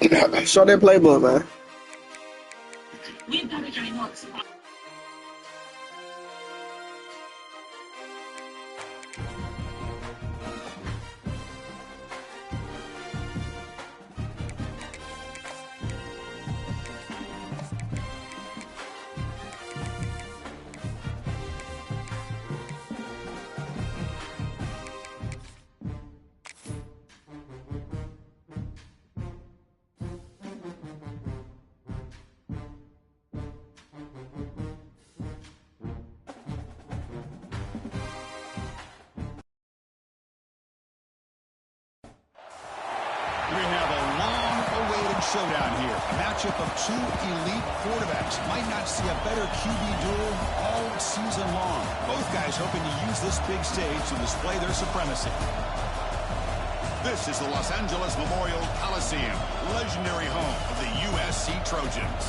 Show that playbook, man. We have a long-awaited showdown here. A matchup of two elite quarterbacks. Might not see a better QB duel all season long. Both guys hoping to use this big stage to display their supremacy. This is the Los Angeles Memorial Coliseum, legendary home of the USC Trojans.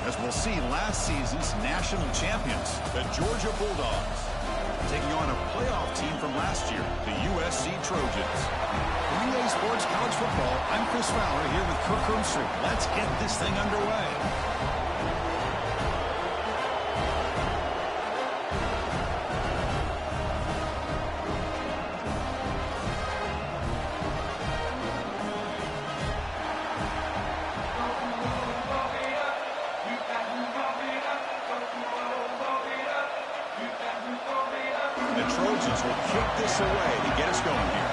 As we'll see, last season's national champions, the Georgia Bulldogs, taking on a playoff team from last year, the USC Trojans. For EA Sports College Football, I'm Chris Fowler here with Kirk Herbstreit. Let's get this thing underway. The Trojans will kick this away to get us going here.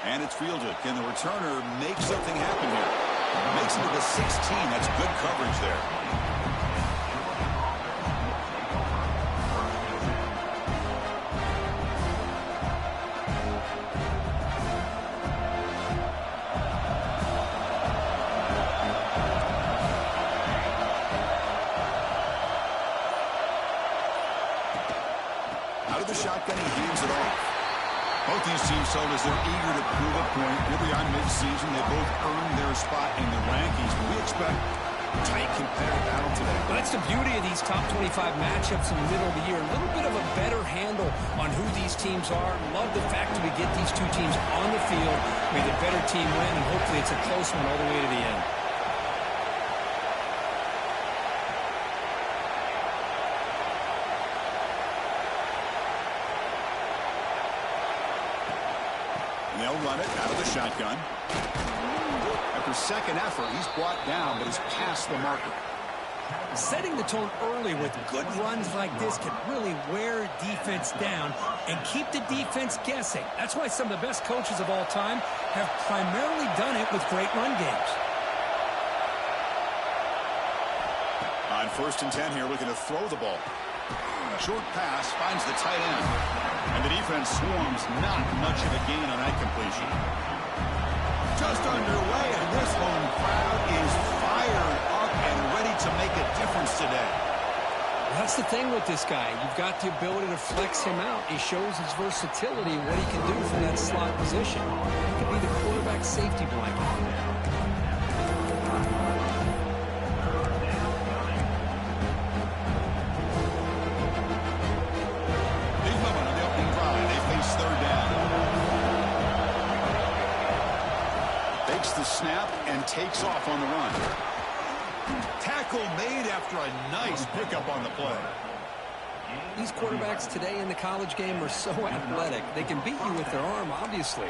And it's fielded. Can the returner make something happen here? Makes it to the 16. That's good coverage there. Out of the shotgun, he hands it off. Both these teams told us they're eager to prove a point. Here we are mid-season. They both earned their spot in the rankings, but we expect a tight, competitive battle today. Well, that's the beauty of these top 25 matchups in the middle of the year. A little bit of a better handle on who these teams are. Love the fact that we get these two teams on the field. May the better team win, and hopefully it's a close one all the way to the end. They'll run it out of the shotgun. After second effort, he's brought down, but he's past the marker. Setting the tone early with good runs like this can really wear defense down and keep the defense guessing. That's why some of the best coaches of all time have primarily done it with great run games. On 1st and 10 here, looking to throw the ball. Short pass finds the tight end. And the defense swarms, not much of a gain on that completion. Just underway, and this home crowd is fired up and ready to make a difference today. That's the thing with this guy. You've got the ability to flex him out. He shows his versatility and what he can do from that slot position. He could be the quarterback safety blanket. The snap and takes off on the run. Tackle made after a nice pickup on the play. These quarterbacks today in the college game are so athletic. They can beat you with their arm, obviously.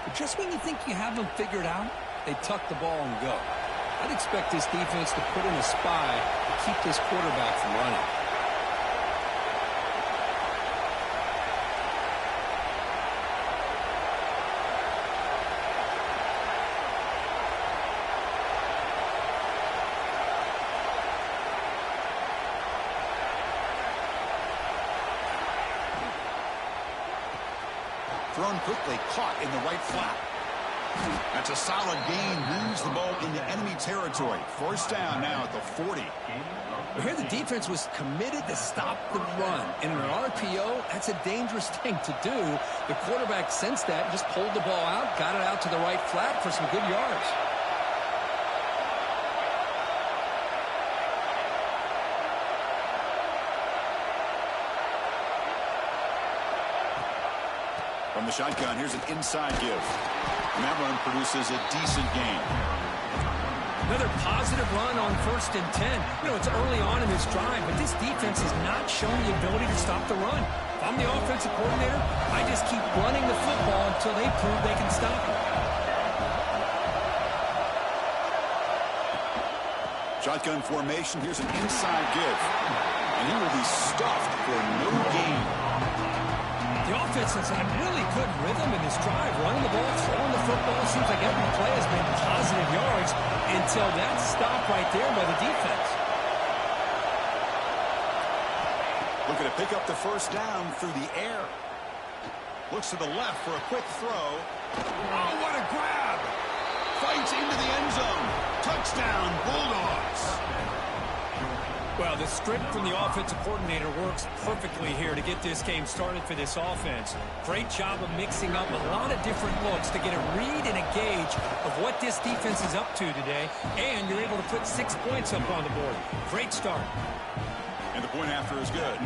But just when you think you have them figured out, they tuck the ball and go. I'd expect this defense to put in a spy to keep this quarterback from running. Thrown quickly, caught in the right flat. That's a solid gain. Moves the ball into enemy territory. First down now at the 40. Well, here the defense was committed to stop the run. And in an RPO, that's a dangerous thing to do. The quarterback sensed that, just pulled the ball out, got it out to the right flat for some good yards. From the shotgun, here's an inside give. And that run produces a decent gain. Another positive run on 1st and 10. You know, it's early on in this drive, but this defense has not shown the ability to stop the run. If I'm the offensive coordinator, I just keep running the football until they prove they can stop it. Shotgun formation, here's an inside give. And he will be stuffed for no gain. The offense has had really good rhythm in this drive. Running the ball, throwing the football. Seems like every play has been positive yards until that stop right there by the defense. Looking to pick up the first down through the air. Looks to the left for a quick throw. Oh, what a grab! Fights into the end zone. Touchdown, Bulldogs. Well, the script from the offensive coordinator works perfectly here to get this game started for this offense. Great job of mixing up a lot of different looks to get a read and a gauge of what this defense is up to today, and you're able to put 6 points up on the board. Great start. And the point after is good.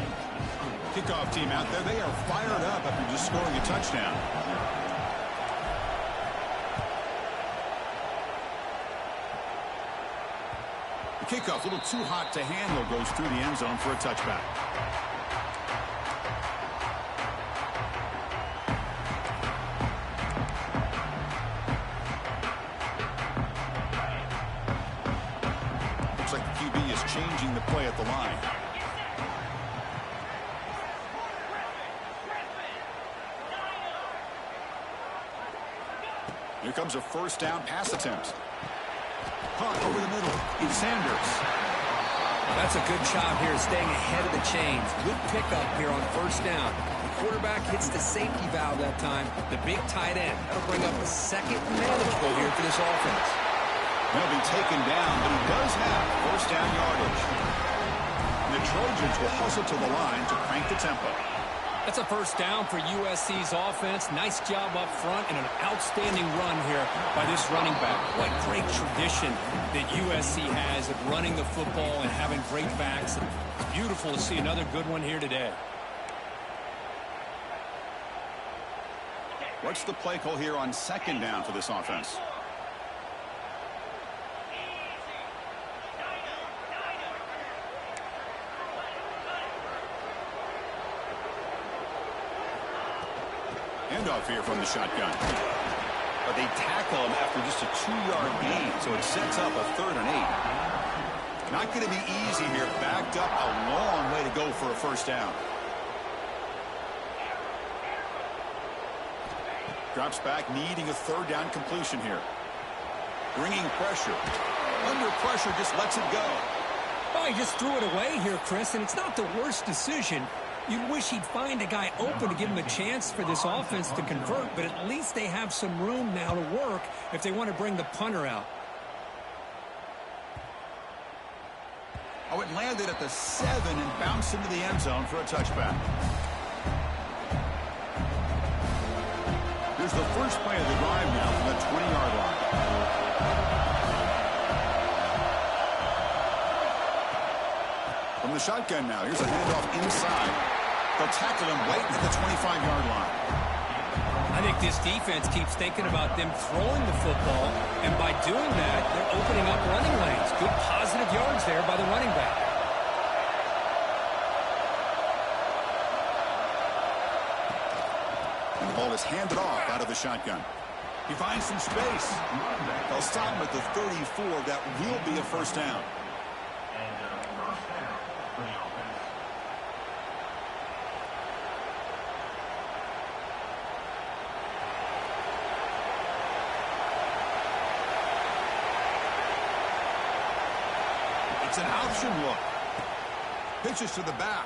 Kickoff team out there, they are fired up after just scoring a touchdown. The kickoff, a little too hot to handle, goes through the end zone for a touchback. Looks like the QB is changing the play at the line. Here comes a first down pass attempt. Caught over the middle. It's Sanders. That's a good job here staying ahead of the chains. Good pickup here on first down. The quarterback hits the safety valve that time. The big tight end. That'll bring up a second manageable here for this offense. He'll be taken down, but he does have first down yardage. And the Trojans will hustle to the line to crank the tempo. That's a first down for USC's offense. Nice job up front and an outstanding run here by this running back. What great tradition that USC has of running the football and having great backs. It's beautiful to see another good one here today. What's the play call here on second down for this offense? Handoff here from the shotgun. But they tackle him after just a 2-yard gain, so it sets up a 3rd and 8. Not going to be easy here. Backed up a long way to go for a first down. Drops back, needing a 3rd down completion here. Bringing pressure. Under pressure, just lets it go. Oh, he just threw it away here, Chris, and it's not the worst decision. You'd wish he'd find a guy open to give him a chance for this offense to convert, but at least they have some room now to work if they want to bring the punter out. Oh, it landed at the 7 and bounced into the end zone for a touchback. Here's the first play of the drive now from the 20-yard line. From the shotgun now, here's a handoff inside. They'll tackle him right at the 25-yard line. I think this defense keeps thinking about them throwing the football, and by doing that, they're opening up running lanes. Good positive yards there by the running back. And the ball is handed off out of the shotgun. He finds some space. They'll stop him at the 34. That will be a first down. It's an option look. Pitches to the back.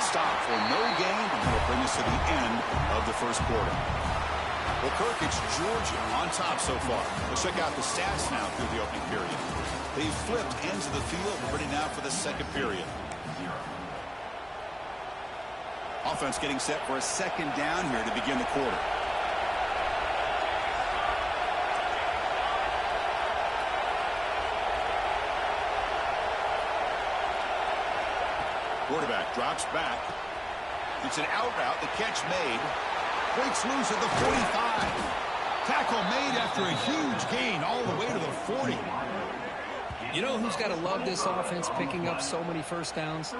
Stop for no gain, and that'll bring us to the end of the first quarter. Well, Kirk, it's Georgia on top so far. Let's check out the stats now through the opening period. They've flipped ends of the field, ready now for the second period. Offense getting set for a second down here to begin the quarter. Quarterback drops back. It's an out route. The catch made. Breaks loose at the 45. Tackle made after a huge gain all the way to the 40. You know who's got to love this offense picking up so many first downs?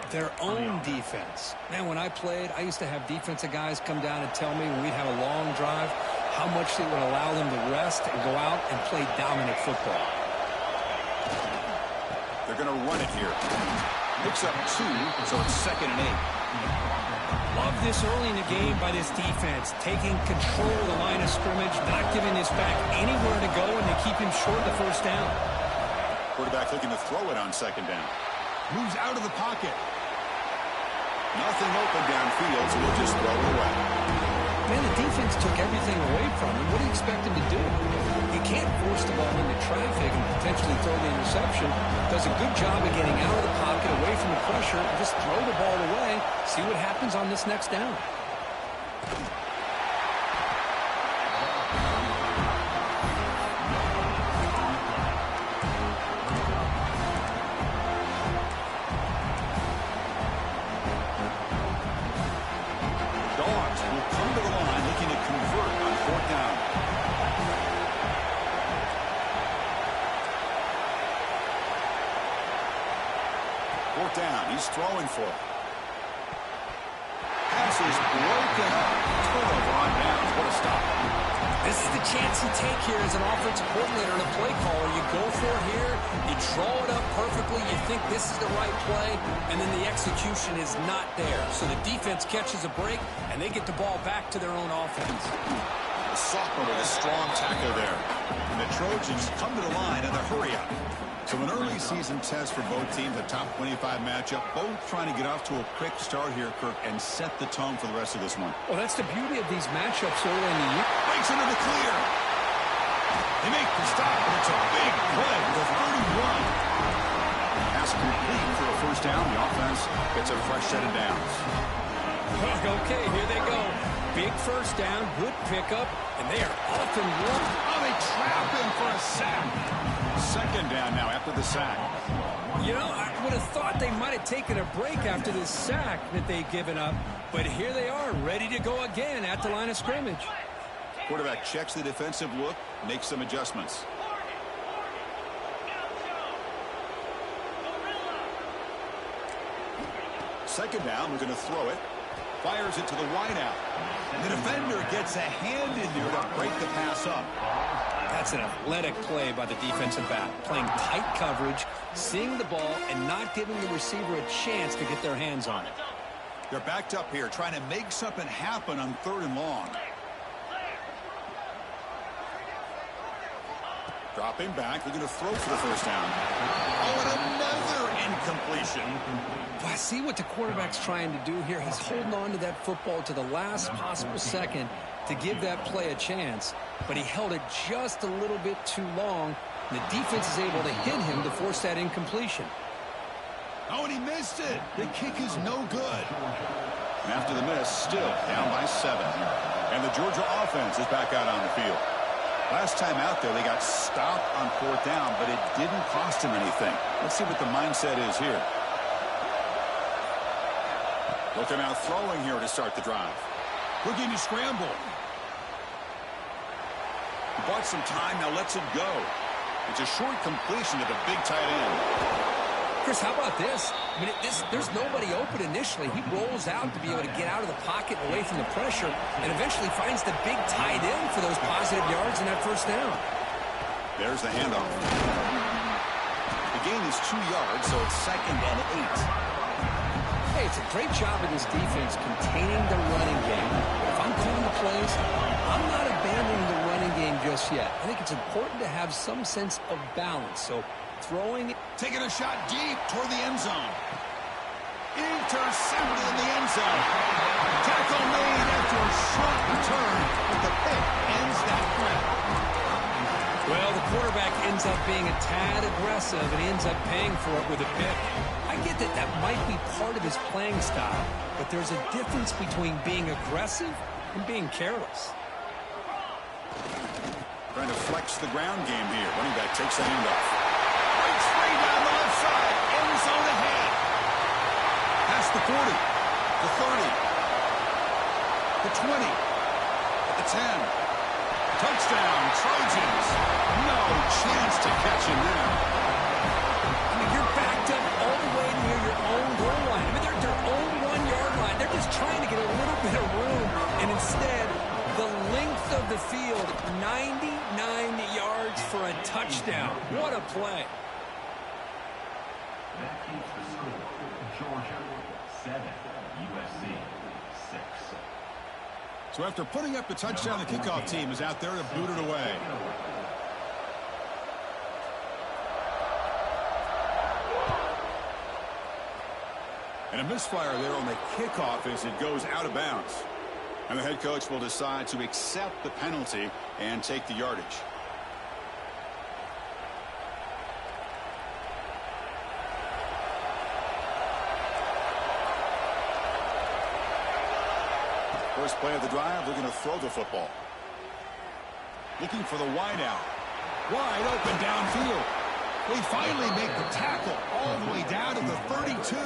Their own defense. Man, when I played, I used to have defensive guys come down and tell me when we'd have a long drive how much it would allow them to rest and go out and play dominant football. They're going to run it here. Picks up 2, so it's 2nd and 8. Love this early in the game by this defense, taking control of the line of scrimmage, not giving this back anywhere to go, and they keep him short of the first down. Quarterback looking to throw it on 2nd down. Moves out of the pocket. Nothing open downfield, so we'll just throw it away. Man, the defense took everything away from him. What do you expect him to do? He can't force the ball into traffic and potentially throw the interception. Does a good job of getting out of the pocket, away from the pressure, and just throw the ball away. See what happens on this next down. Dogs will come to the line looking to convert on 4th down. Fourth down, he's throwing for it. Pass is broken up. Turnover on downs. What a stop. This is the chance you take here as an offensive coordinator and a play caller. You go for it here, you draw it up perfectly, you think this is the right play, and then the execution is not there. So the defense catches a break, and they get the ball back to their own offense. The sophomore with a strong tackle there. And the Trojans come to the line in the hurry up. So an early season test for both teams, a top 25 matchup. Both trying to get off to a quick start here, Kirk, and set the tone for the rest of this one. Well, that's the beauty of these matchups early in the year. Breaks into the clear. They make the stop, and it's a big play with 31. Pass complete for a first down. The offense gets a fresh set of downs. Okay, here they go. Big first down, good pickup, and they are off and running. Oh, they trap him for a sack. 2nd down now after the sack. You know, I would have thought they might have taken a break after this sack that they've given up, but here they are, ready to go again at the line of scrimmage. Quarterback checks the defensive look, makes some adjustments. Second down, we're going to throw it. Fires it to the wideout. The defender gets a hand in there to break the pass up. That's an athletic play by the defensive back, playing tight coverage, seeing the ball, and not giving the receiver a chance to get their hands on it. They're backed up here, trying to make something happen on 3rd and long. Dropping back, they're going to throw for the first down. Oh, and another incompletion. Well, I see what the quarterback's trying to do here. He's holding on to that football to the last possible second to give that play a chance, but he held it just a little bit too long, and the defense is able to hit him to force that incompletion. Oh, and he missed it. The kick is no good. And after the miss, still down by 7. And the Georgia offense is back out on the field. Last time out there, they got stopped on 4th down, but it didn't cost him anything. Let's see what the mindset is here. Looking out throwing here to start the drive. Looking to scramble. He bought some time, now lets it go. It's a short completion to the big tight end. Chris, how about this? I mean, there's nobody open initially. He rolls out to be able to get out of the pocket away from the pressure and eventually finds the big tight end for those positive yards in that first down. There's the handoff. The gain is 2 yards, so it's 2nd and 8. Hey, it's a great job of this defense containing the running game. If I'm calling the plays, I'm not abandoning the running game just yet. I think it's important to have some sense of balance. So throwing, taking a shot deep toward the end zone. Intercepted in the end zone. Tackle made after a short return, but the pick ends that play. Well, the quarterback ends up being a tad aggressive, and he ends up paying for it with a pick. I get that that might be part of his playing style, but there's a difference between being aggressive and being careless. Trying to flex the ground game here. Running back takes the handoff. Breaks free down the left side. End zone ahead. Past the 40. The 30. The 20. at the 10. Touchdown, Trojans. No chance to catch him now. I mean, you're backed up all the way near your own goal line. I mean, they're their own 1-yard line. They're just trying to get a little bit of room. And instead, the length of the field, 99 yards for a touchdown. What a play. That keeps the score. Georgia 7, USC 6. So after putting up the touchdown, the kickoff team is out there to boot it away. And a misfire there on the kickoff as it goes out of bounds. And the head coach will decide to accept the penalty and take the yardage. First play of the drive, they're going to throw the football. Looking for the wide out. Wide open downfield. They finally make the tackle all the way down to the 32.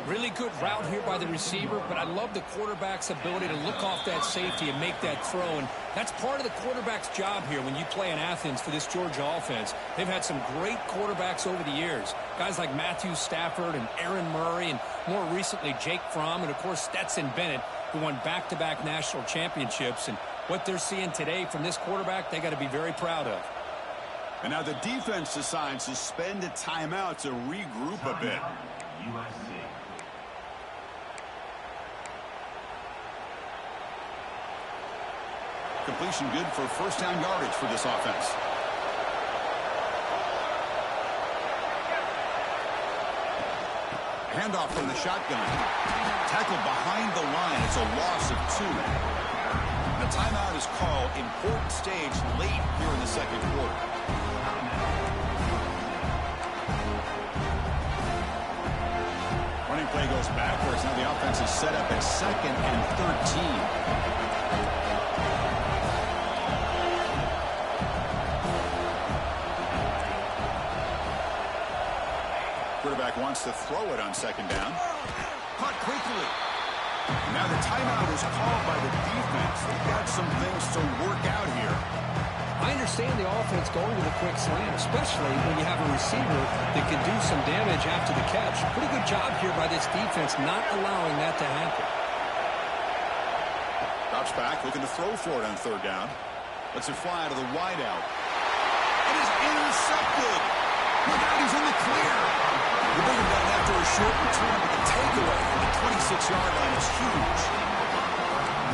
Really good route here by the receiver, but I love the quarterback's ability to look off that safety and make that throw. And that's part of the quarterback's job here when you play in Athens for this Georgia offense. They've had some great quarterbacks over the years. Guys like Matthew Stafford and Aaron Murray, and more recently Jake Fromm, and of course Stetson Bennett, who won back-to-back national championships. And what they're seeing today from this quarterback, they got to be very proud of. And now the defense decides to spend a timeout to regroup a bit. USC. Completion good for first down yardage for this offense. Handoff from the shotgun. Tackled behind the line. It's a loss of 2. The timeout is called. Important stage late here in the second quarter. Running play goes backwards. Now the offense is set up at 2nd and 13. Quarterback wants to throw it on 2nd down. Caught quickly. Now the timeout is called by the defense. They've got some things to work out here. I understand the offense going to the quick slant, especially when you have a receiver that can do some damage after the catch. Pretty good job here by this defense not allowing that to happen. Drops back, looking to throw for it on 3rd down. Lets it fly to the wide out. It is intercepted. Look out, he's in the clear. They bring him down after a short return, but the takeaway from the 26-yard line is huge.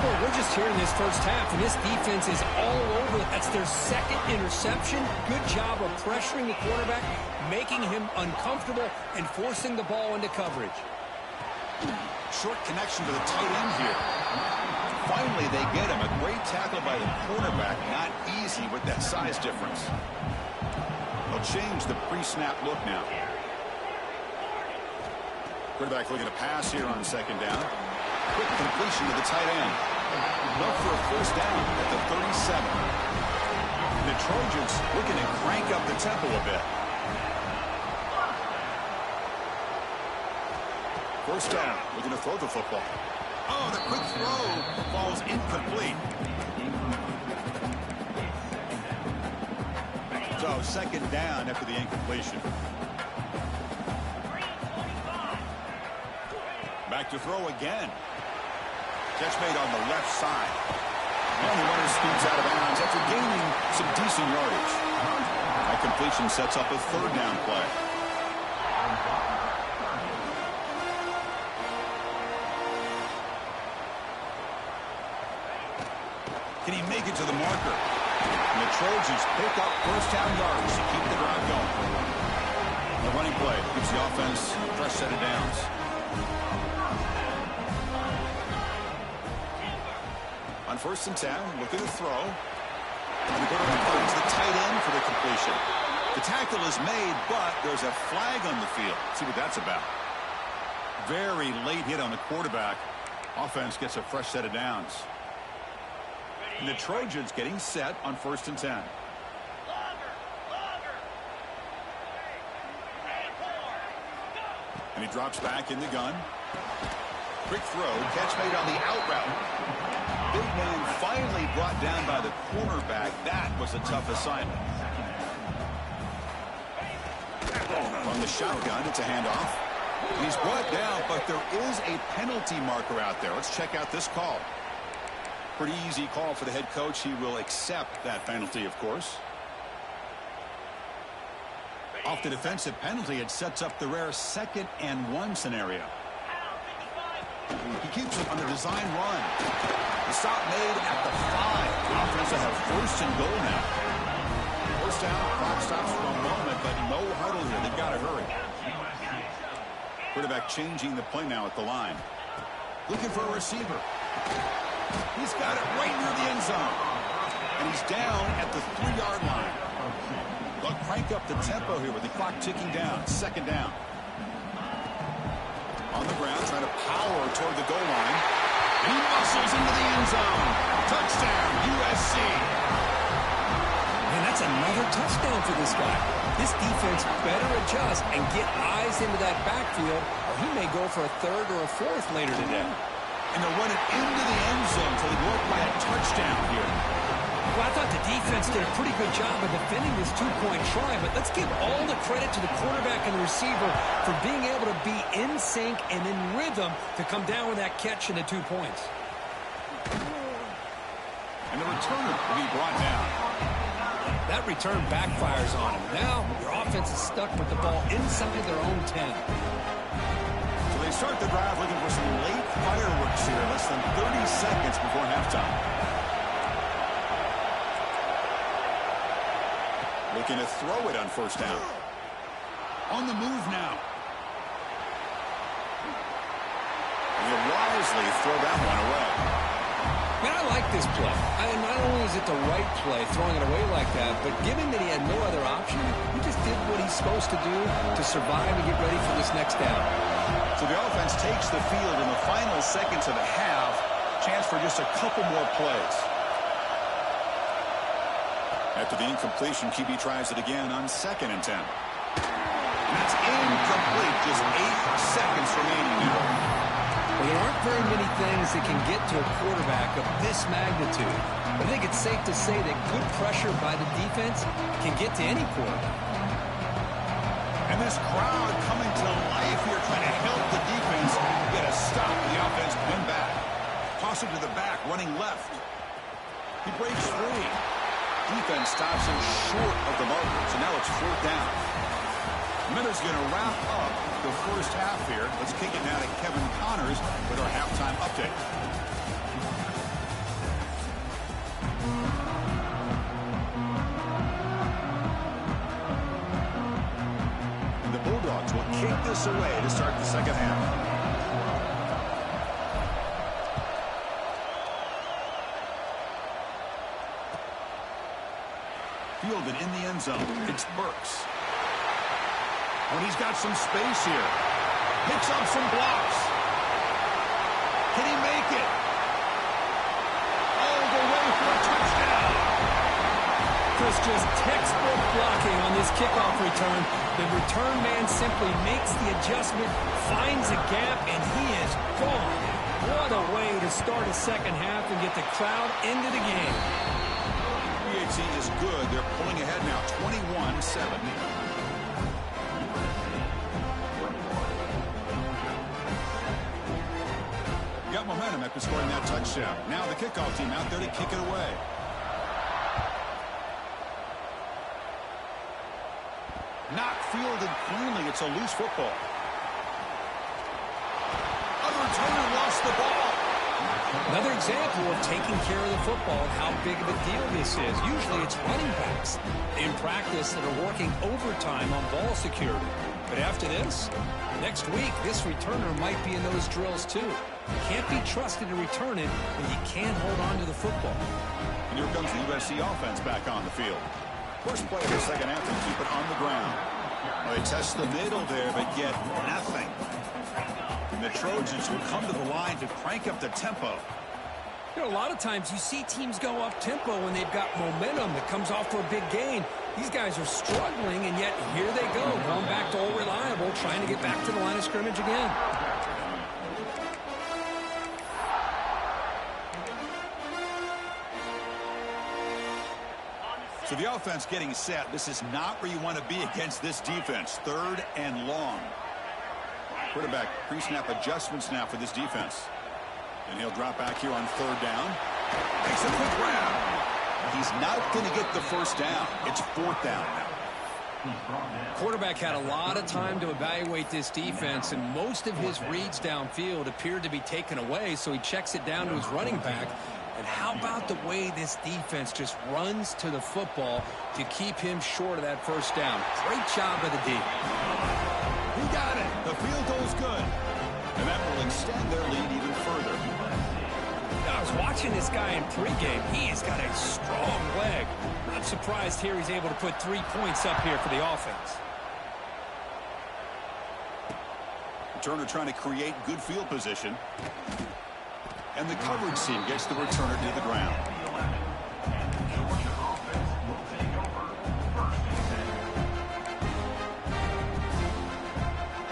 Boy, we're just here in this first half, and this defense is all over it. That's their 2nd interception. Good job of pressuring the quarterback, making him uncomfortable, and forcing the ball into coverage. Short connection to the tight end here. Finally, they get him. A great tackle by the quarterback. Not easy with that size difference. They'll change the pre-snap look now. Quarterback looking to pass here on 2nd down. Quick completion to the tight end. Enough for a first down at the 37. The Trojans looking to crank up the tempo a bit. First down, looking to throw the football. Oh, the quick throw falls incomplete. So 2nd down after the incompletion. Back to throw again. Catch made on the left side. And the runner scoots out of bounds after gaining some decent yardage. That completion sets up a 3rd down play. Can he make it to the marker? And the Trojans pick up first down yards to keep the drive going. The running play gives the offense a fresh set of downs. On 1st and 10, looking to throw. And the quarterback finds the tight end for the completion. The tackle is made, but there's a flag on the field. Let's see what that's about. Very late hit on the quarterback. Offense gets a fresh set of downs. And the Trojans getting set on 1st and 10. And he drops back in the gun. Quick throw, catch made on the out route. big man finally brought down by the cornerback. That was a tough assignment. From the shotgun, it's a handoff. He's brought down, but there is a penalty marker out there. Let's check out this call. Pretty easy call for the head coach. He will accept that penalty, of course. Off the defensive penalty, it sets up the rare 2nd and 1 scenario. He keeps it on the design run. The stop made at the 5. The offense will have 1st and goal now. 1st down, clock stops for a moment, but no huddle here. They've got to hurry. Quarterback changing the play now at the line. Looking for a receiver. He's got it right near the end zone. And he's down at the 3-yard line. They'll crank up the tempo here with the clock ticking down. 2nd down. On the ground, trying to power toward the goal line. And he muscles into the end zone. Touchdown, USC. Man, that's another touchdown for this guy. This defense better adjust and get eyes into that backfield, or he may go for a 3rd or a 4th later today. And they'll run it into the end zone until they go up by a touchdown here. Well, I thought the defense did a pretty good job of defending this 2-point try, but let's give all the credit to the quarterback and the receiver for being able to be in sync and in rhythm to come down with that catch and the 2 points. And the returner will be brought down. That return backfires on him. Now your offense is stuck with the ball inside their own 10. So they start the drive looking for some late fireworks here, less than 30 seconds before halftime. Looking to throw it on 1st down. On the move now. And he'll wisely throw that one away. Man, I like this play. Not only is it the right play, throwing it away like that, but given that he had no other option, he just did what he's supposed to do to survive and get ready for this next down. So the offense takes the field in the final seconds of the half. Chance for just a couple more plays. After the incompletion, QB tries it again on 2nd and 10. And that's incomplete. Just 8 seconds remaining now. Well, there aren't very many things that can get to a quarterback of this magnitude. But I think it's safe to say that good pressure by the defense can get to any quarterback. And this crowd coming to life here, trying to help the defense get a stop. The offense win back. Toss it to the back, running left. He breaks free. Defense stops him short of the marker, so now it's 4th down. Miller's going to wrap up the 1st half here. Let's kick it now to Kevin Connors with our halftime update. And the Bulldogs will kick this away to start the 2nd half. Fielded in the end zone. It's Burks. When he's got some space here. Picks up some blocks. Can he make it? All the way for a touchdown. Chris, just textbook blocking on this kickoff return. The return man simply makes the adjustment, finds a gap, and he is gone. What a way to start a 2nd half and get the crowd into the game. PHC is good. They're pulling ahead now, 21-7. Got momentum after scoring that touchdown. Now the kickoff team out there to kick it away. Not fielded cleanly. It's a loose football. Other returner lost the ball. Another example of taking care of the football and how big of a deal this is. Usually it's running backs in practice that are working overtime on ball security. But after this, next week, this returner might be in those drills too. Can't be trusted to return it when you can't hold on to the football. And here comes the USC offense back on the field. First play of the 2nd half to keep it on the ground. Well, they test the middle there, but get nothing. And the Trojans will come to the line to crank up the tempo. You know, a lot of times you see teams go up tempo when they've got momentum that comes off for a big gain. These guys are struggling, and yet here they go, going back to all reliable, trying to get back to the line of scrimmage again. So the offense getting set. This is not where you want to be against this defense. 3rd and long. Quarterback pre-snap adjustments now for this defense. And he'll drop back here on 3rd down. Makes a quick grab. He's not going to get the first down. It's 4th down now. Quarterback had a lot of time to evaluate this defense, and most of his reads downfield appeared to be taken away, so he checks it down to his running back. And how about the way this defense just runs to the football to keep him short of that first down? Great job by the D. He got it. The field goal's good. And that will extend their lead even further. Now, I was watching this guy in pregame. He has got a strong leg. Not surprised here he's able to put 3 points up here for the offense. Returner trying to create good field position. And the coverage team gets the returner to the ground.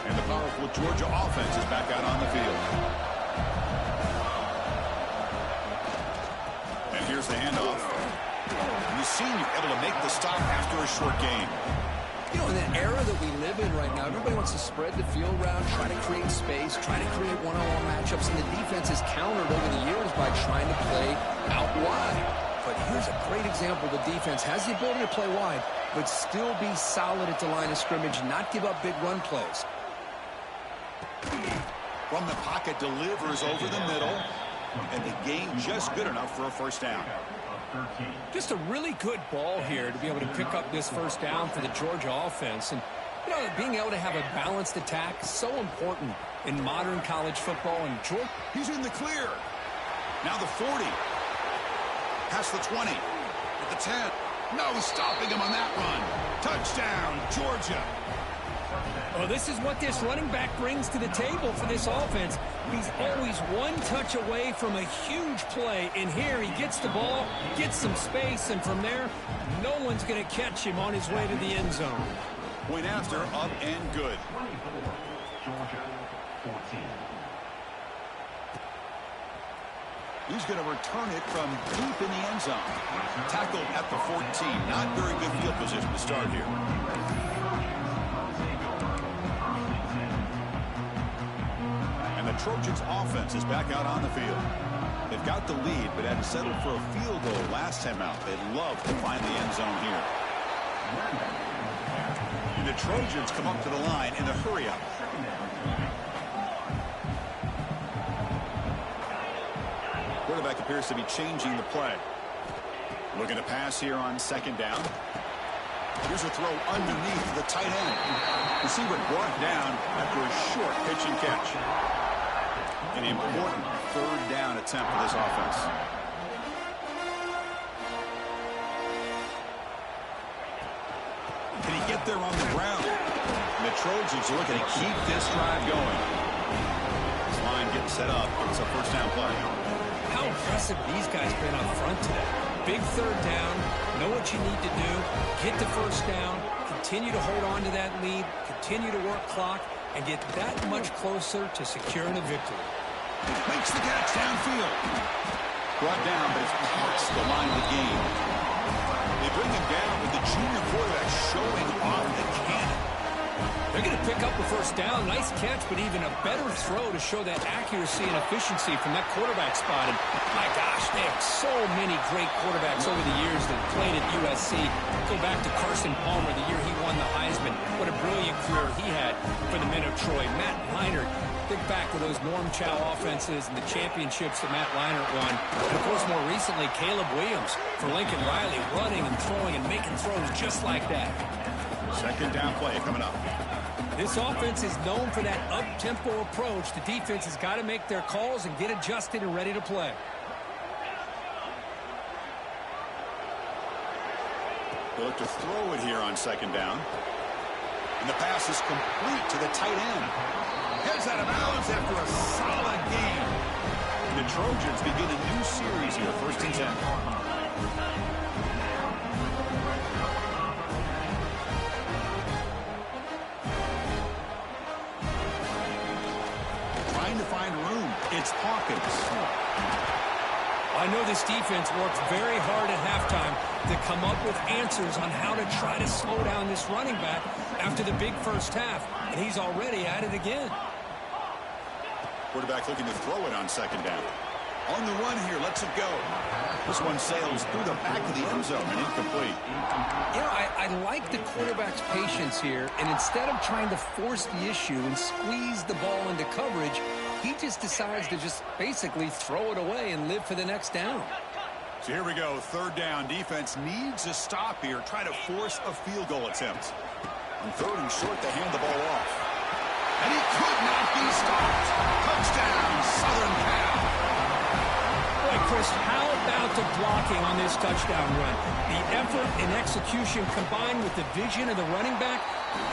And the powerful Georgia offense is back out on the field. And here's the handoff. You've seen you able to make the stop after a short gain. You know, in the era that we live in right now, everybody wants to spread the field around, try to create space, try to create one-on-one matchups, and the defense has countered over the years by trying to play out wide. But here's a great example. The defense has the ability to play wide, but still be solid at the line of scrimmage, not give up big run plays. From the pocket, delivers over the middle, and the gain just good enough for a first down. Just a really good ball here to be able to pick up this first down for the Georgia offense. And, you know, being able to have a balanced attack is so important in modern college football. And Georgia, he's in the clear. Now the 40. Past the 20. At the 10. No stopping him on that run. Touchdown, Georgia. Well, this is what this running back brings to the table for this offense. He's always one touch away from a huge play. And here he gets the ball, gets some space, and from there, no one's going to catch him on his way to the end zone. Point after, up and good. Georgia 14. He's going to return it from deep in the end zone. Tackled at the 14. Not very good field position to start here. The Trojans offense is back out on the field. They've got the lead, but had settled for a field goal last time out. They'd love to find the end zone here. And the Trojans come up to the line in a hurry-up. Quarterback appears to be changing the play. Looking to pass here on 2nd down. Here's a throw underneath the tight end. Receiver brought down after a short pitch and catch. An important 3rd down attempt for this offense. Can he get there on the ground? And the Trojans are looking to keep this drive going. This line getting set up. It's a first down play. How impressive these guys been up front today. Big 3rd down. Know what you need to do. Get the first down. Continue to hold on to that lead. Continue to work clock. And get that much closer to securing a victory. Makes the catch downfield. Brought down, but it's past the line of the game. They bring him down with the junior quarterback showing off the cannon. They're going to pick up the first down. Nice catch, but even a better throw to show that accuracy and efficiency from that quarterback spot. And my gosh, they have so many great quarterbacks over the years that played at USC. Go back to Carson Palmer, the year he won the Heisman. What a brilliant career he had for the men of Troy. Matt Leinart. Think back to those Norm Chow offenses and the championships that Matt Leinart won. And, of course, more recently, Caleb Williams for Lincoln Riley, running and throwing and making throws just like that. 2nd down play coming up. This offense is known for that up-tempo approach. The defense has got to make their calls and get adjusted and ready to play. They look to throw it here on 2nd down. And the pass is complete to the tight end. Heads out of bounds after a solid game. The Trojans begin a new series here, 1st and 10. Trying to find room. It's Hawkins. A know this defense worked very hard at halftime to come up with answers on how to try to slow down this running back after the big first half, and he's already at it again. Quarterback looking to throw it on second down. On the run here, lets it go. This one sails through the back of the end zone and incomplete. You know, I like the quarterback's patience here, and instead of trying to force the issue and squeeze the ball into coverage, he just decides to just basically throw it away and live for the next down. So here we go, third down. Defense needs a stop here. Try to force a field goal attempt. On third and short, they hand the ball off. And he could not be stopped. Touchdown, Southern Cal. Boy, Chris, how about the blocking on this touchdown run? The effort and execution combined with the vision of the running back,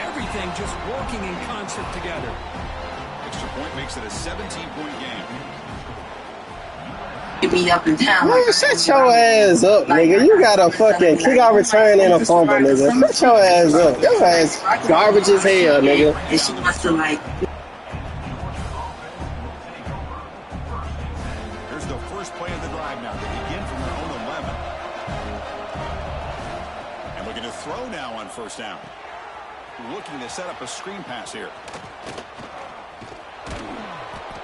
everything just working in concert together. Extra point makes it a 17-point game. You be up and down. Man, shut your ass up, nigga. You got a fucking kick-out return and a fumble, nigga. Shut your ass up. Your ass garbage as hell, nigga. And she must have like. Here's the first play of the drive now. They begin from their own 11. And looking to throw now on first down. Looking to set up a screen pass here.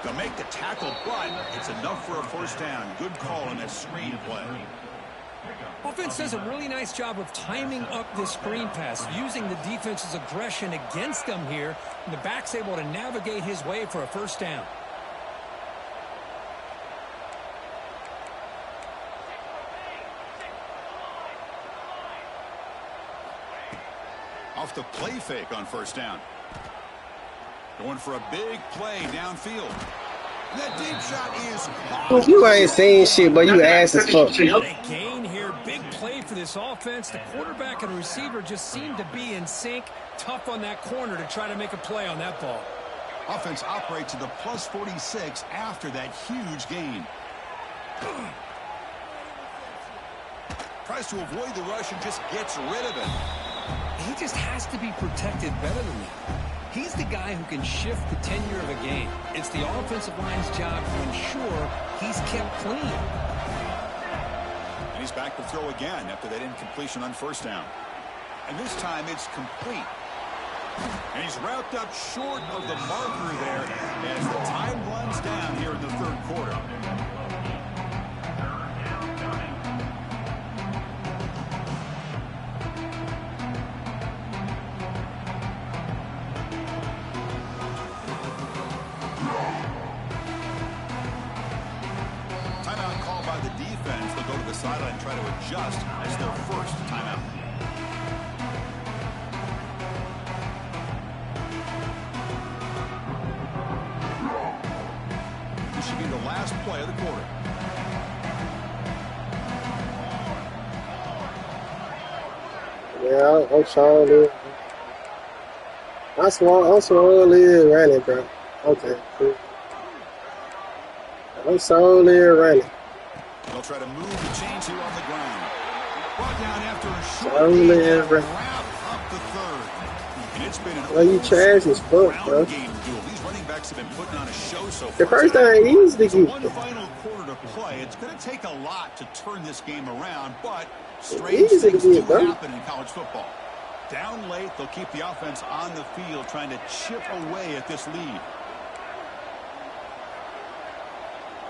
They'll make the tackle, but it's enough for a first down. Good call on that screen play. Offense does a really nice job of timing up this screen pass, using the defense's aggression against them here, and the back's able to navigate his way for a first down. Off the play fake on first down. Going for a big play downfield. That deep shot is caught. You ain't seen shit, but you ass as fuck. A gain here, big play for this offense. The quarterback and receiver just seem to be in sync. Tough on that corner to try to make a play on that ball. Offense operates to the plus 46 after that huge gain. Tries to avoid the rush and just gets rid of it. He just has to be protected better than that. He's the guy who can shift the tenure of a game. It's the offensive line's job to ensure he's kept clean. And he's back to throw again after that incompletion on first down. And this time it's complete. And he's wrapped up short of the marker there as the time runs down here in the third quarter. Sideline try to adjust as their first timeout. This should be the last play of the quarter. Yeah, I'm trying I'm slowly running, bro. Okay, cool. I'm slowly running. They'll try to move the chains here on the ground. Brought down after a short wrap up the third. And it's been an you trash as fuck, bro. game duel. These running backs have been putting on a show so far. The first thing is to keep one final quarter to play. It's going to take a lot to turn this game around, but strange easy to things do do it, bro. happen in college football. Down late, they'll keep the offense on the field trying to chip away at this lead.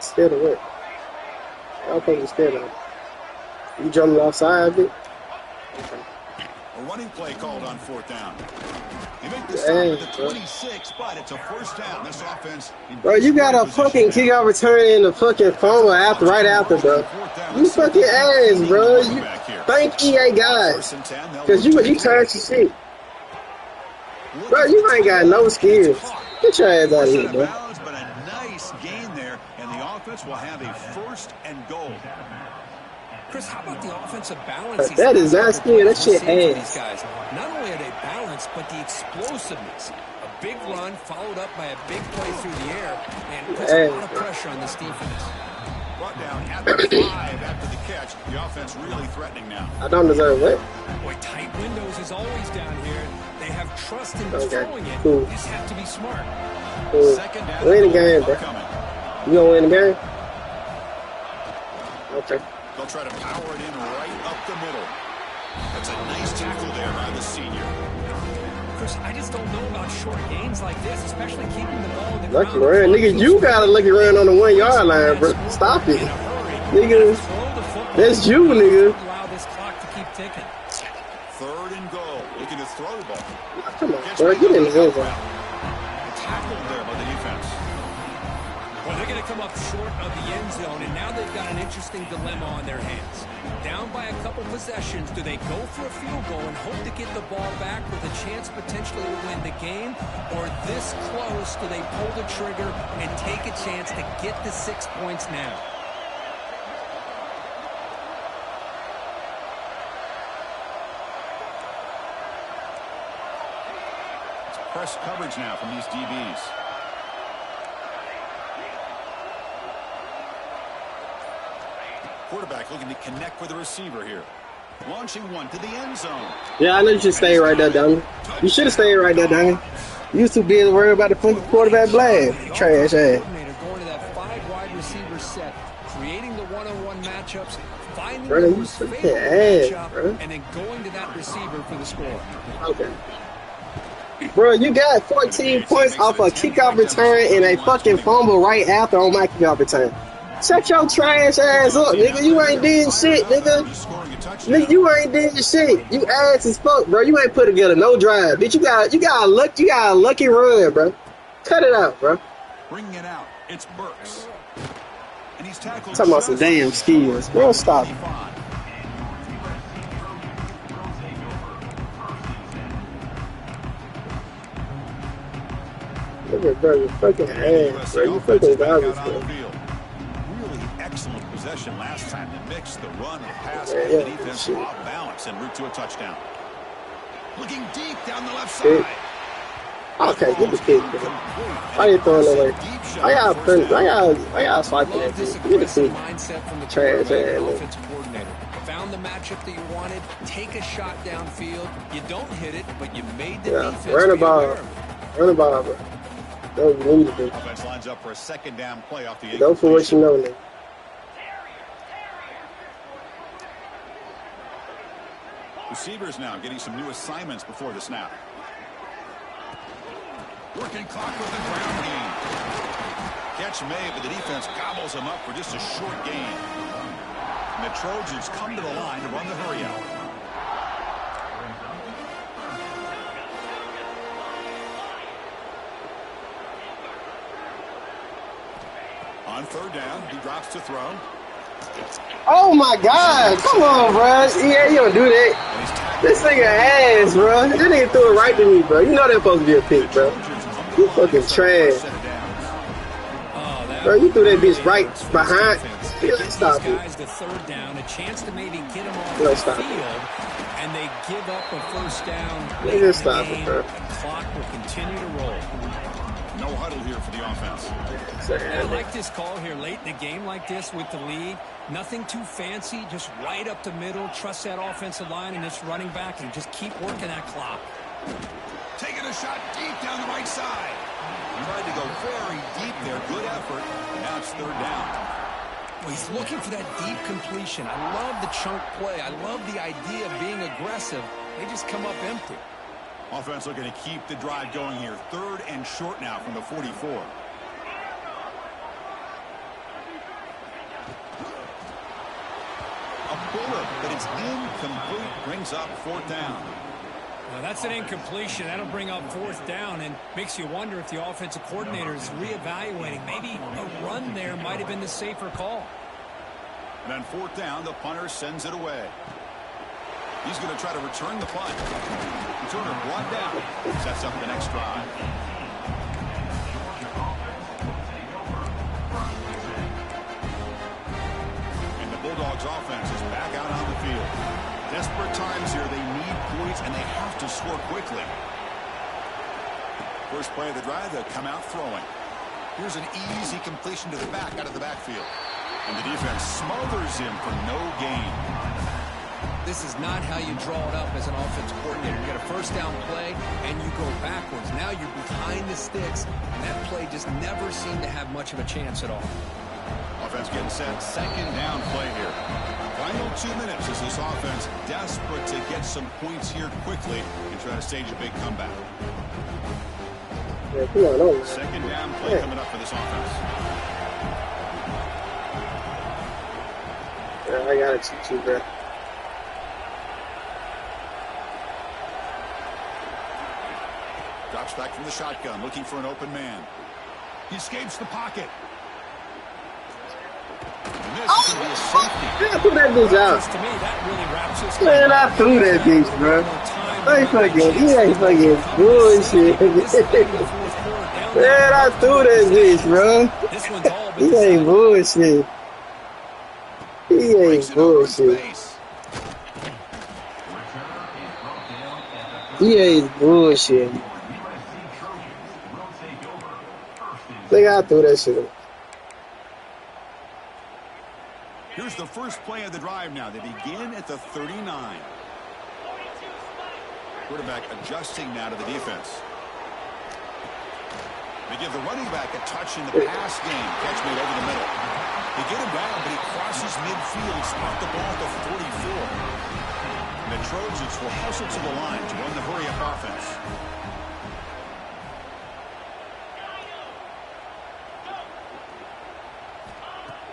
Scared of what? I think you're scared of it. You jumping outside of it? Okay. A running play called on fourth down. They make the stop at the 26, but it's a first down. This offense. Bro, you got a fucking kick-out return in the fucking fumble right after, bro. You fucking ass, bro. You thank EA guys. Because you turned your shit. Bro, you ain't got no skills. Get your ass out of here, bro. But a nice gain there, and the offense will have a first and goal. Chris, how about the offensive balance? That is not skill. That shit ass. These guys, not only are they balanced, but the explosiveness. A big run followed up by a big play through the air, and puts a lot of pressure on this defense. Brought down at the 5 after the catch. The offense really threatening now. I don't deserve it. Boy, tight windows is always down here. They have trust in throwing it. Cool. You just have to be smart. Cool. Second down. Win the game, bro. You gonna win the game? Okay. They'll try to power it in right up the middle. That's a nice tackle there by the senior. Chris, I just don't know about short gains like this, especially keeping the ball in the Lucky ground. run. Nigga, you got a lucky run on the 1 yard line, bro. Stop it. Nigga, that's you, nigga. Allow this clock to keep ticking. 3rd and goal. Looking to throw the ball. Come on, bro. Get in the end zone. Tackled there by the defense. Well, they're going to come up short of the end zone, and now they've got an interesting dilemma on their hands. Down by a couple possessions, do they go for a field goal and hope to get the ball back with a chance potentially to win the game? Or this close, do they pull the trigger and take a chance to get the 6 points now? Press coverage now from these DBs. Quarterback looking to connect with the receiver here. Launching one to the end zone. Yeah, I know you should stay right there, dummy. You should have stayed right there, dummy. You used to be worried about the fucking quarterback blast. Trash ass. Going to that 5 wide receiver set, creating the one-on-one matchups, finding Bro, the you most fucking favorable ass, matchup, bro. and then going to that receiver for the score. Okay. Bro, you got 14 points off a kickoff return and a fucking fumble right after on my kickoff return. Shut your trash ass up, nigga. You ain't did shit, nigga. Nigga, you ain't did shit. You ass as fuck, bro. You ain't put together no drive. Bitch, you got a lucky run, bro. Cut it out, bro. Bringing it out. It's Burks. And he's tackled. Talking about some damn skills. Bro, stop. Look at bro, you fucking ass, bro. You fucking garbage, bro. Excellent possession last time to mix the run and the pass. Yeah, The defense shit. off balance en route to a touchdown. Looking deep down the left Shit. side. Okay, get the kick, bro. Why you throwing it away? Why y'all swiping that Love this bitch? Get the aggressive kick. mindset from the Trash quarterback and ass. offensive coordinator. Found the matchup that you wanted, take a shot downfield. You don't hit it, but you made the Yeah, defense run the be ball. aware of it. Run the ball, bro. That's what you need to do. Offense lines up for a 2nd down play off the Go for what you know, nigga. Receivers now getting some new assignments before the snap. Working clock with the ground game. Catch made, but the defense gobbles him up for just a short gain. And the Trojans come to the line to run the hurry out. On 3rd down, he drops to throw. Oh my God! Come on, bro. Yeah, you don't do that. This nigga ass, bro. This nigga threw it right to me, bro. You know that's supposed to be a pick, bro. You fucking trash. Bro, you threw that bitch right behind. Stop it. Guys, the 3rd down, a chance to maybe get him off No, the stop it. field, and they give up a 1st down. Nigga, late in the stop it, game. bro. The clock will continue to roll. No huddle here for the offense. I like this call here late in a game like this with the lead. Nothing too fancy, just right up the middle. Trust that offensive line and this running back and just keep working that clock. Taking a shot deep down the right side. Tried to go very deep there. Good effort. And now it's 3rd down. Well, he's looking for that deep completion. I love the chunk play. I love the idea of being aggressive. They just come up empty. Offense looking to keep the drive going here. 3rd and short now from the 44. A bullet, but it's incomplete. Brings up 4th down. Now that's an incompletion. That'll bring up 4th down and makes you wonder if the offensive coordinator is reevaluating. Maybe a run there might have been the safer call. And on 4th down, the punter sends it away. He's going to try to return the punt. Returner brought down. Sets up the next drive. And the Bulldogs offense is back out on the field. Desperate times here. They need points, and they have to score quickly. First play of the drive, they'll come out throwing. Here's an easy completion to the back out of the backfield. And the defense smothers him for no gain. This is not how you draw it up as an offensive coordinator. You got a 1st down play, and you go backwards. Now you're behind the sticks, and that play just never seemed to have much of a chance at all. offense getting set. Second down play here. Final 2 minutes as this offense desperate to get some points here quickly and try to stage a big comeback. Yeah, come on over. Second down play coming up for this offense. Yeah, I got it, cheat you, bro. Drops back from the shotgun, looking for an open man. He escapes the pocket. And this is going to be a safety. Man, put that bitch out. To me, that really wraps this Man, I threw that bitch, bro. He ain't fucking bullshit. Man, I threw that bitch, bro. This one's all He ain't bullshit. He ain't bullshit. He ain't bullshit. Think I threw that shit. Here's the first play of the drive now. They begin at the 39. Quarterback adjusting now to the defense. They give the running back a touch in the pass game. Catch made over the middle. They get him down, but he crosses midfield. Spot the ball at the 44. And the Trojans will hustle to the line to run the hurry-up offense.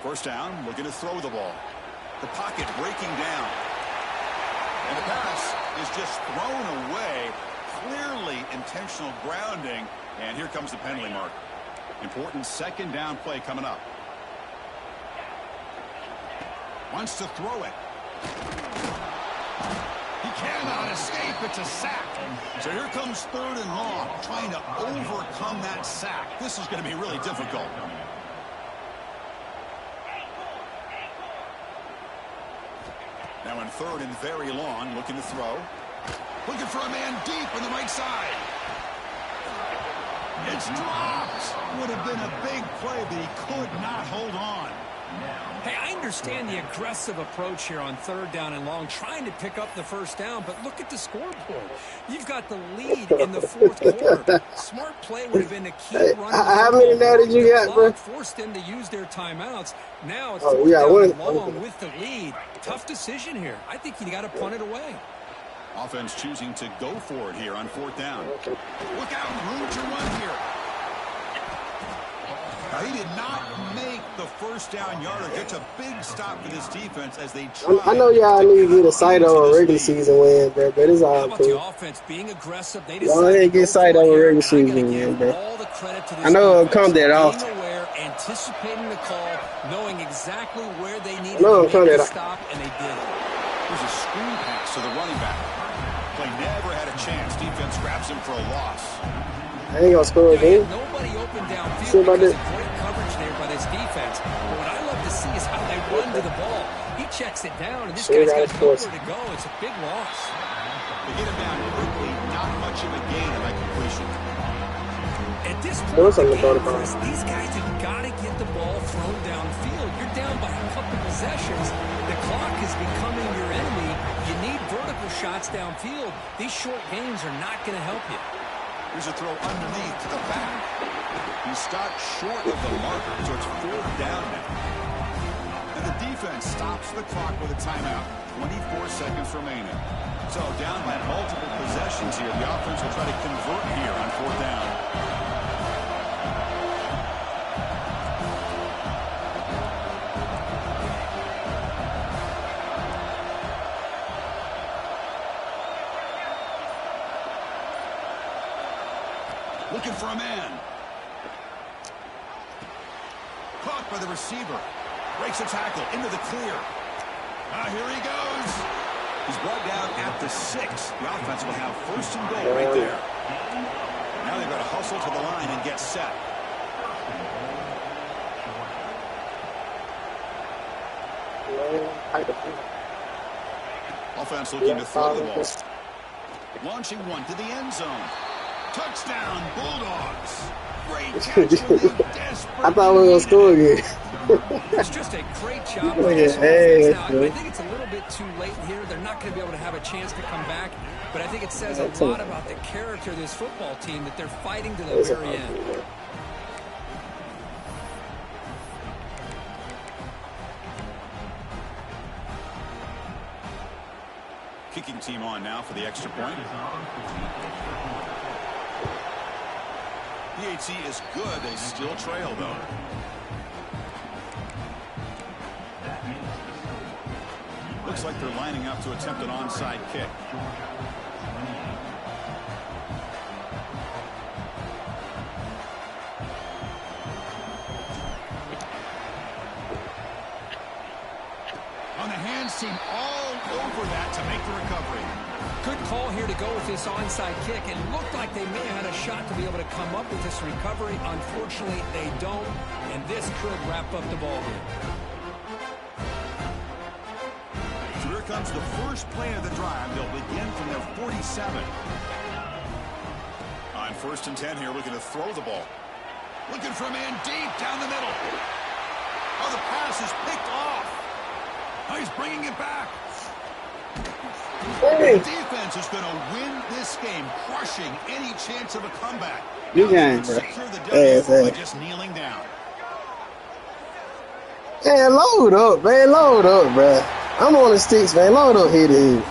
First down, looking to throw the ball. The pocket breaking down. And the pass is just thrown away. Clearly intentional grounding. And here comes the penalty mark. Important second down play coming up. Wants to throw it. He cannot escape. It's a sack. So here comes third and long. Trying to overcome that sack. This is going to be really difficult. Now in third and very long, looking to throw. Looking for a man deep on the right side. It's dropped. Would have been a big play, but he could not hold on. Hey, I understand the aggressive approach here on third down and long, trying to pick up the first down, but look at the scoreboard. You've got the lead in the fourth quarter. Smart play would have been a key run. How many now did you got, bro? Forced them to use their timeouts. Now it's fourth down and long with the lead. Tough decision here. I think you got to punt it away. Offense choosing to go for it here on fourth down. Look out, room to run here. He did not make the first down yardage. It's a big stop for this defense as they try. I know y'all need to get a sight on a regular season win, bro, but it's all cool. The offense being aggressive, they y'all ain't get sight on a regular season win, bro. I know it'll come that often. Anticipating the call, knowing exactly where they needed to stop, and they did it. There's a screen pass to the running back. Play never had a chance. Defense grabs him for a loss. I ain't gonna score again. Nobody open downfield because of great coverage there by this defense. But what I love to see is how they run to the ball. He checks it down, and this guy's got nowhere to go. It's a big loss. They get him down quickly. Not much of a gain on that completion. At this point, these guys have got to get the ball thrown downfield. You're down by a couple possessions. The clock is becoming your enemy. You need vertical shots downfield. These short gains are not going to help you. Here's a throw underneath to the back. He stopped short of the marker, so it's fourth down now. And the defense stops the clock with a timeout. 24 seconds remaining. So down by multiple possessions here. The offense will try to convert here on fourth down. Looking for a man. Caught by the receiver. Breaks a tackle into the clear. Here he goes. He's brought down at the 6. The offense will have first and goal right there. Now they've got to hustle to the line and get set. Offense looking to throw the ball. Launching one to the end zone. Touchdown, Bulldogs. Great catch. I thought we were going to score again. It's just a great job. Now, I think it's a little bit too late here. They're not going to be able to have a chance to come back. But I think it says a lot about the character of this football team that they're fighting to the very end. team on now for the extra point. PAT is good. They still trail, though. Looks like they're lining up to attempt an onside kick. On the hands team all over that to make the recovery. Good call here to go with this onside kick. It looked like they may have had a shot to be able to come up with this recovery. Unfortunately, they don't, and this could wrap up the ball game. So here comes the first play of the drive. They'll begin from their 47. On 1st and 10 here, looking to throw the ball. Looking for a man deep down the middle. Oh, the pass is picked off. Oh, he's bringing it back. Hey. The defense is going to win this game, crushing any chance of a comeback. Good game, bro. Secure the W by just kneeling down. Man, load up, man. Load up, bro. I'm on the sticks, man. Load up here, dude.